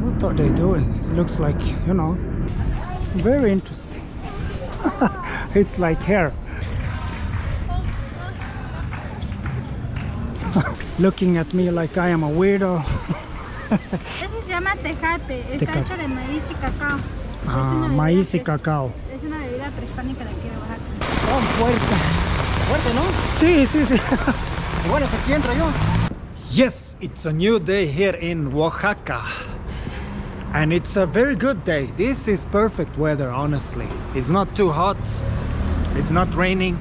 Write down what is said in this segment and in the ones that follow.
What are they doing? It looks like, you know, very interesting. It's like hair. Looking at me like I am a weirdo. Eso se llama tejate. Está hecho de maíz y cacao. Ah, maíz y cacao. Es una bebida prehispánica de aquí de Oaxaca. Oh, fuerte. Fuerte, ¿no? Sí, sí, sí. Bueno, que aquí entro yo. Yes, it's a new day here in Oaxaca. And it's a very good day. This is perfect weather, honestly. It's not too hot. It's not raining.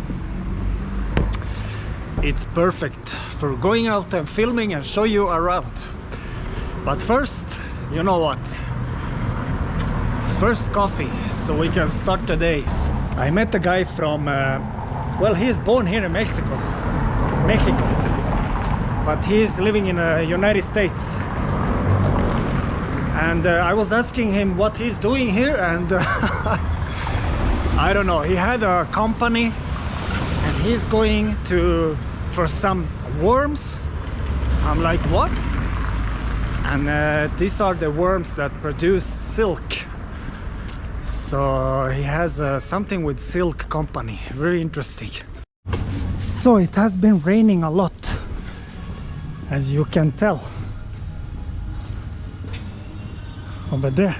It's perfect for going out and filming and show you around. But first, you know what? First coffee, so we can start the day. I met a guy from, well, he's born here in Mexico, but he's living in the United States. And I was asking him what he's doing here, and I don't know, he had a company and he's going for some worms. I'm like, what? And these are the worms that produce silk. So he has something with silk company. Very interesting. So it has been raining a lot, as you can tell over there.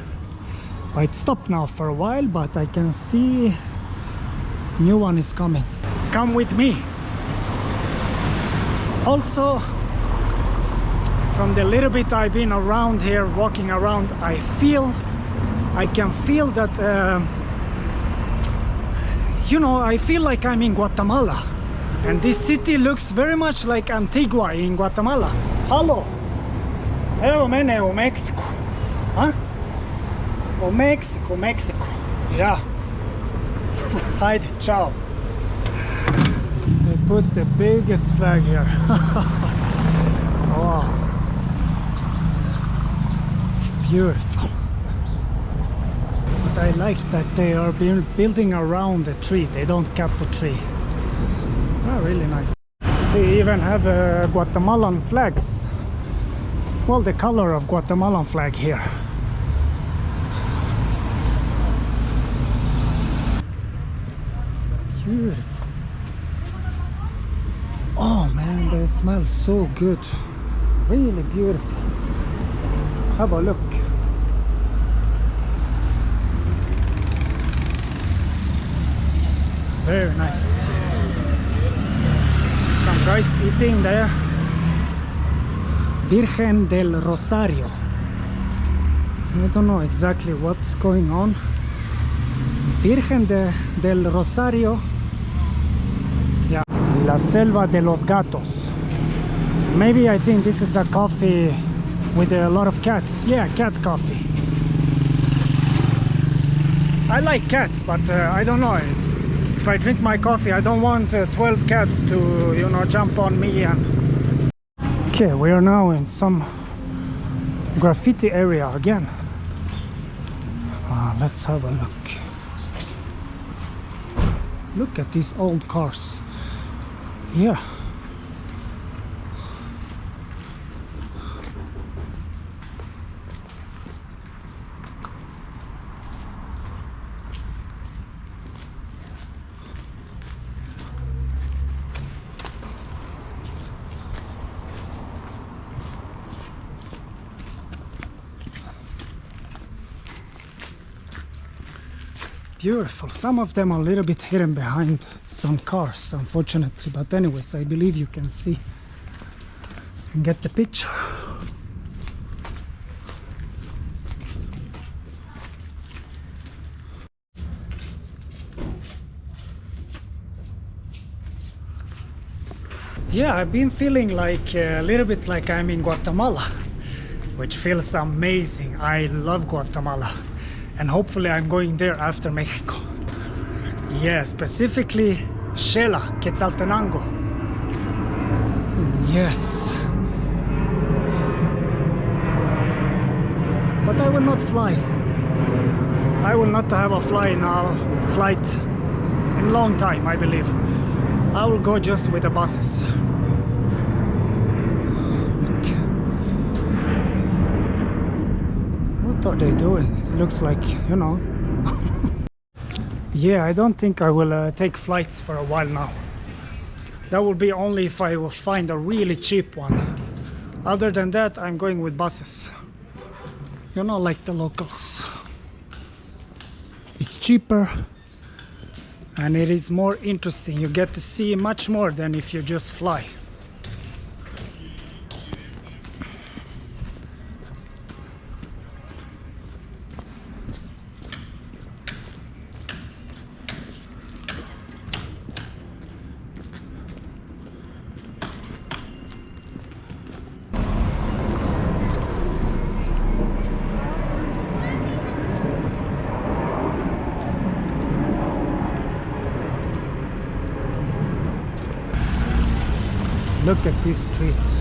It stopped now for a while, but I can see new one is coming. Come with me. Also, from the little bit I've been around here, walking around, I can feel that, you know, I feel like I'm in Guatemala. And this city looks very much like Antigua in Guatemala. Hello. Hello, man, o Mexico. Huh? Oh, Mexico, Mexico. Yeah. Hi, ciao. They put the biggest flag here. Oh. Beautiful. But I like that they are building around the tree. They don't cut the tree. Oh, really nice. They even have Guatemalan flags. Well, the color of Guatemalan flag here. Beautiful. Oh man, they smell so good. Really beautiful. Have a look. Very nice. Some guys eating there. Virgen del Rosario. I don't know exactly what's going on. Virgen del Rosario. Yeah. La Selva de los Gatos. Maybe I think this is a coffee with a lot of cats. Yeah, cat coffee. I like cats, but I don't know. If I drink my coffee, I don't want 12 cats to, you know, jump on me. And okay, we are now in some graffiti area again. Let's have a look. Look at these old cars. Yeah. Beautiful. Some of them are a little bit hidden behind some cars, unfortunately, but anyways, I believe you can see and get the picture. Yeah, I've been feeling like a little bit like I'm in Guatemala, which feels amazing. I love Guatemala. And hopefully I'm going there after Mexico. Yeah, specifically Xela, Quetzaltenango. Yes. But I will not fly. I will not have a flight in a long time, I believe. I will go just with the buses. What are they doing? It looks like, you know. Yeah, I don't think I will take flights for a while now. That will be only if I will find a really cheap one. Other than that, I'm going with buses. You know, like the locals. It's cheaper and it is more interesting. You get to see much more than if you just fly. Look at these streets.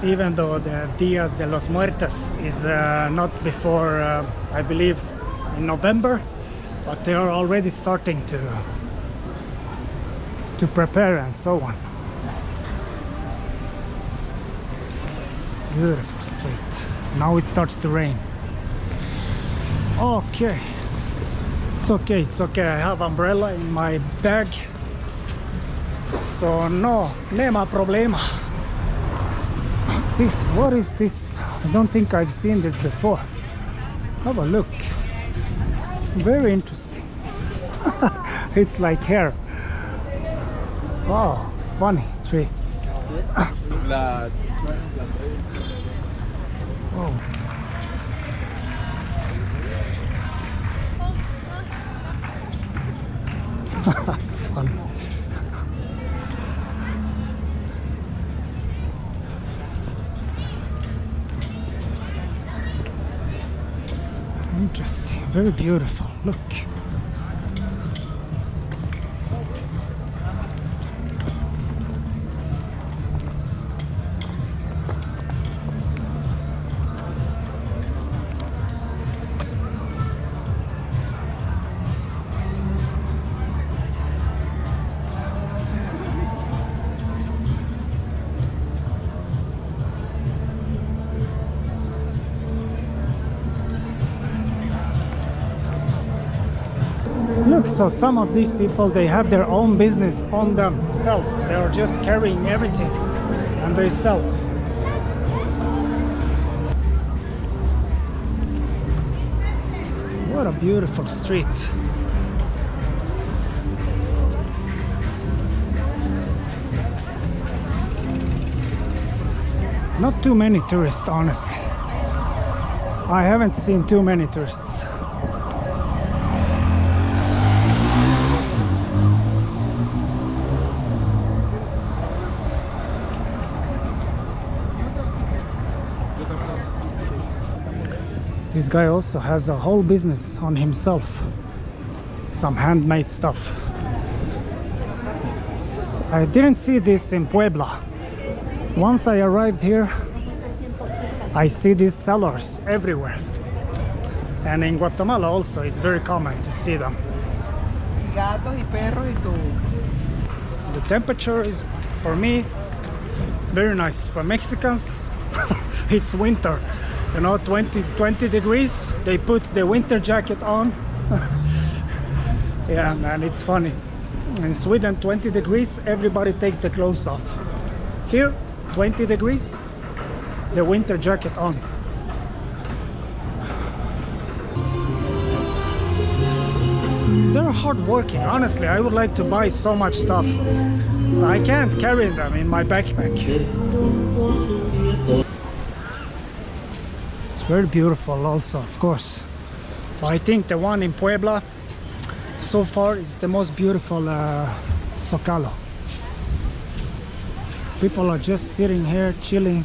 Even though the Dias de los Muertos is not before, I believe, in November, but they are already starting to prepare and so on. Beautiful street. Now it starts to rain. Okay. It's okay, it's okay. I have umbrella in my bag. So no, nema problema. This, what is this? I don't think I've seen this before. Have a look. Very interesting. It's like hair. Oh, funny tree. Oh. Funny. Interesting, very beautiful. Look. Look, so some of these people, they have their own business on themselves. They are just carrying everything and they sell. What a beautiful street. Not too many tourists, honestly. I haven't seen too many tourists. This guy also has a whole business on himself. Some handmade stuff. I didn't see this in Puebla. Once I arrived here, I see these sellers everywhere. And in Guatemala also, it's very common to see them. The temperature is, for me, very nice. For Mexicans, it's winter. You know, 20 degrees, they put the winter jacket on. Yeah, man, it's funny. In Sweden, 20 degrees, everybody takes the clothes off. Here, 20 degrees, the winter jacket on. They're hardworking, honestly. I would like to buy so much stuff. I can't carry them in my backpack. Very beautiful also, of course. But I think the one in Puebla so far is the most beautiful Zocalo. People are just sitting here chilling,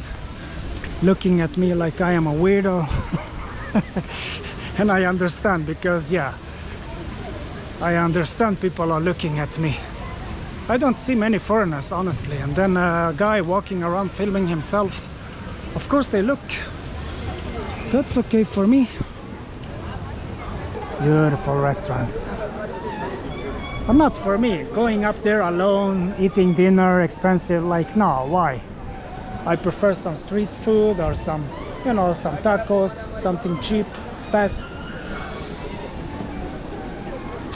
looking at me like I am a weirdo. And I understand, because yeah, I understand people are looking at me. I don't see many foreigners, honestly. And then a guy walking around filming himself. Of course they look. That's okay for me. Beautiful restaurants. But not for me. Going up there alone, eating dinner, expensive, like, no, why? I prefer some street food or some, you know, some tacos, something cheap, fast.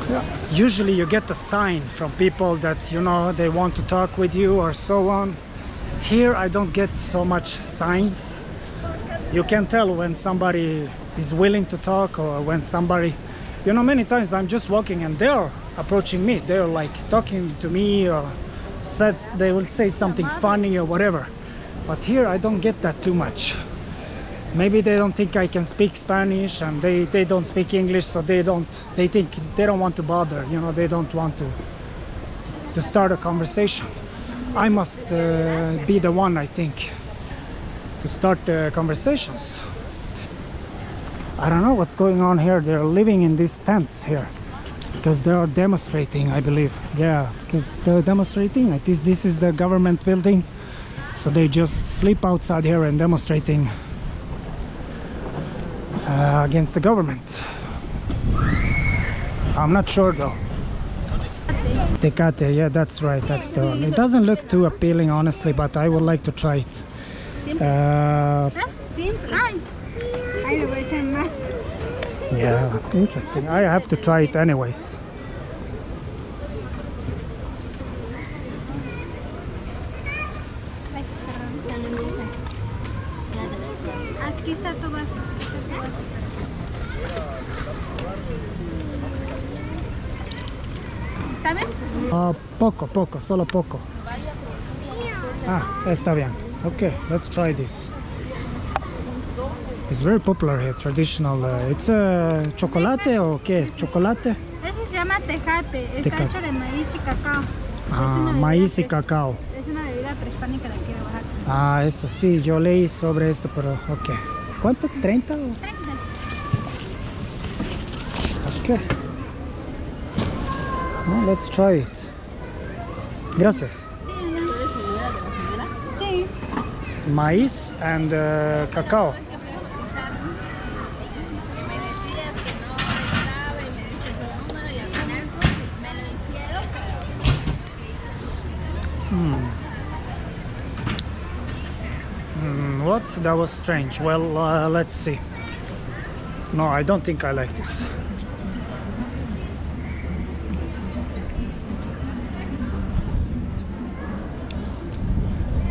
Yeah. Usually you get a sign from people that, you know, they want to talk with you or so on. Here I don't get so much signs. You can tell when somebody is willing to talk or when somebody, you know, many times I'm just walking and they're approaching me. They're like talking to me or they will say something funny or whatever. But here I don't get that too much. Maybe they don't think I can speak Spanish and they don't speak English, so they think they don't want to bother, you know, they don't want to start a conversation. I must be the one, I think, to start conversations. I don't know what's going on here. They're living in these tents here because they are demonstrating, I believe. Yeah, because they're demonstrating. This is the government building, so they just sleep outside here and demonstrating against the government. I'm not sure though. Tejate, yeah, that's right, that's the one. It doesn't look too appealing, honestly, but I would like to try it. Yeah, interesting. I have to try it anyways. Aquí está tu vaso. ¿Está bien? Poco, solo poco. Ah, está bien. Okay, let's try this. It's very popular here, traditional. It's chocolate o qué es? Chocolate? Eso se llama tejate. Está Tejate. hecho de maíz y cacao. Ah, maíz y cacao. Es una bebida prehispánica de aquí de Oaxaca. Ah, eso sí, yo leí sobre esto, pero ok. ¿Cuánto? ¿30? 30. Okay. Well, let's try it. Gracias. Sí. Maíz and cacao. What? That was strange. Well, let's see. No, I don't think I like this.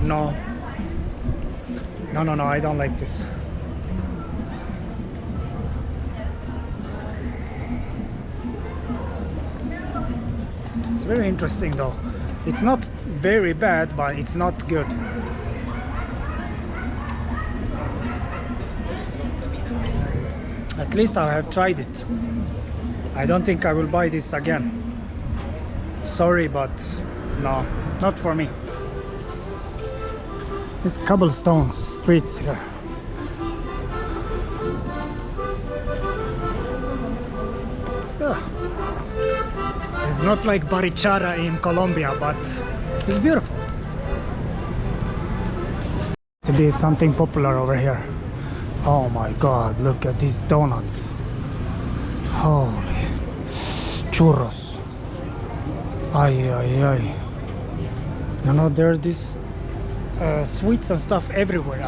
No, I don't like this. It's very interesting though. It's not very bad, but it's not good. At least I have tried it. I don't think I will buy this again. Sorry, but no, not for me. These cobblestone streets here. It's not like Barichara in Colombia, but it's beautiful. To be something popular over here. Oh my god, look at these donuts. Holy churros. Ay. You know, there's this sweets and stuff everywhere.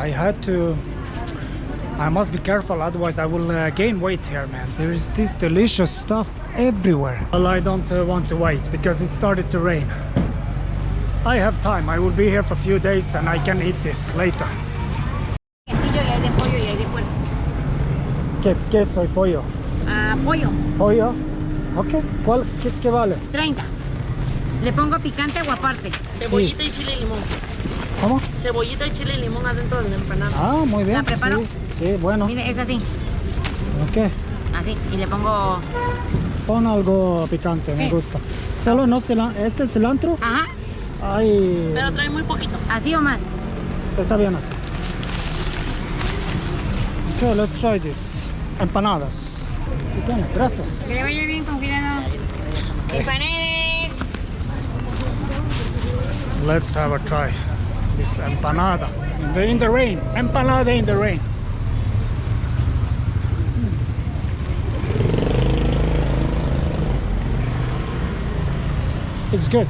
I must be careful, otherwise I will gain weight here, man. There is this delicious stuff everywhere. Well, I don't want to wait because it started to rain. I have time. I will be here for a few days and I can eat this later. ¿Qué queso y pollo? Pollo, ¿Pollo? Ok. ¿Qué vale? 30. ¿Le pongo picante o aparte? Cebollita y chile y limón. ¿Cómo? Cebollita y chile y limón adentro de la empanada. Ah, muy bien. ¿La preparo? Sí, bueno. Mire, es así, Ok. así. Y le pongo... Pon algo picante, me Sí. gusta. Solo no cilantro. ¿Este es cilantro? Ajá, Ay. Pero trae muy poquito. así o más. Está bien así. Okay, let's try this. Empanadas. ¿Qué tiene? Gracias. Que le vaya bien, con cuidado. Empanadas. Let's have a try. This empanada in the rain. Empanada in the rain. It's good.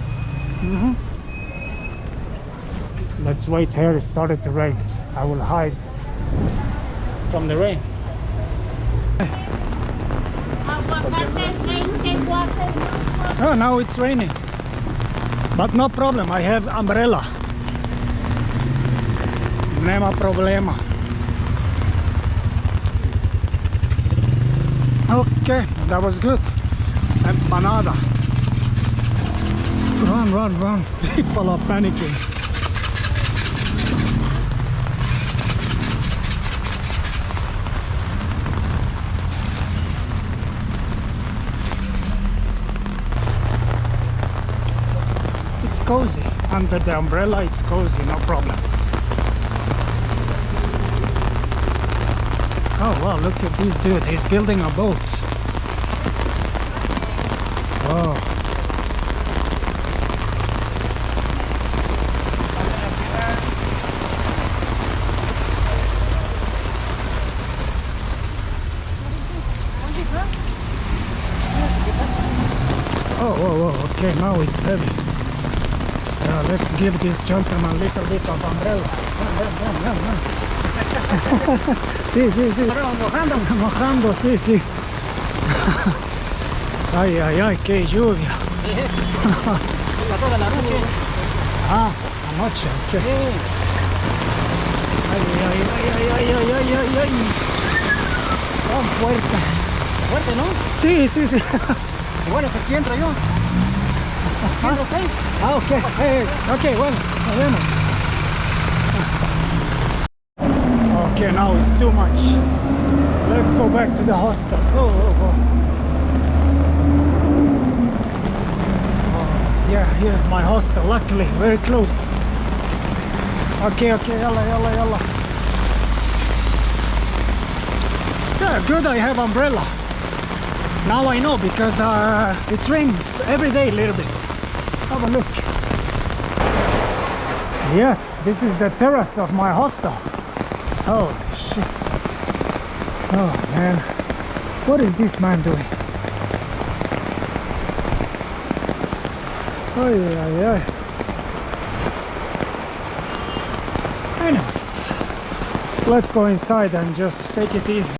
Let's wait here. It started to rain. I will hide from the rain. Oh, now it's raining. But no problem. I have umbrella. Nema problema. Okay, that was good. Empanada. Run, run, run. People are panicking. It's cozy. Under the umbrella, it's cozy, no problem. Oh wow, look at this dude. He's building a boat. Oh. Oh, whoa, whoa, okay, now it's heavy. Let's give this gentleman a little bit of umbrella. Run. Sí. Mojando, sí. Ay, qué lluvia. Toda la noche. Ah, anoche, ok. Ay. Tan fuerte. Fuerte, ¿no? Sí. Bueno, pues aquí entro yo. Ah, ok, bueno, nos vemos. Okay, now it's too much. Let's go back to the hostel. Oh. Yeah, here's my hostel, luckily, very close. Okay, yalla. Yeah, good I have umbrella. Now I know, because it rains every day a little bit. Have a look. Yes, this is the terrace of my hostel. Oh shit. Oh man. What is this man doing? Ay. Anyways, let's go inside and just take it easy.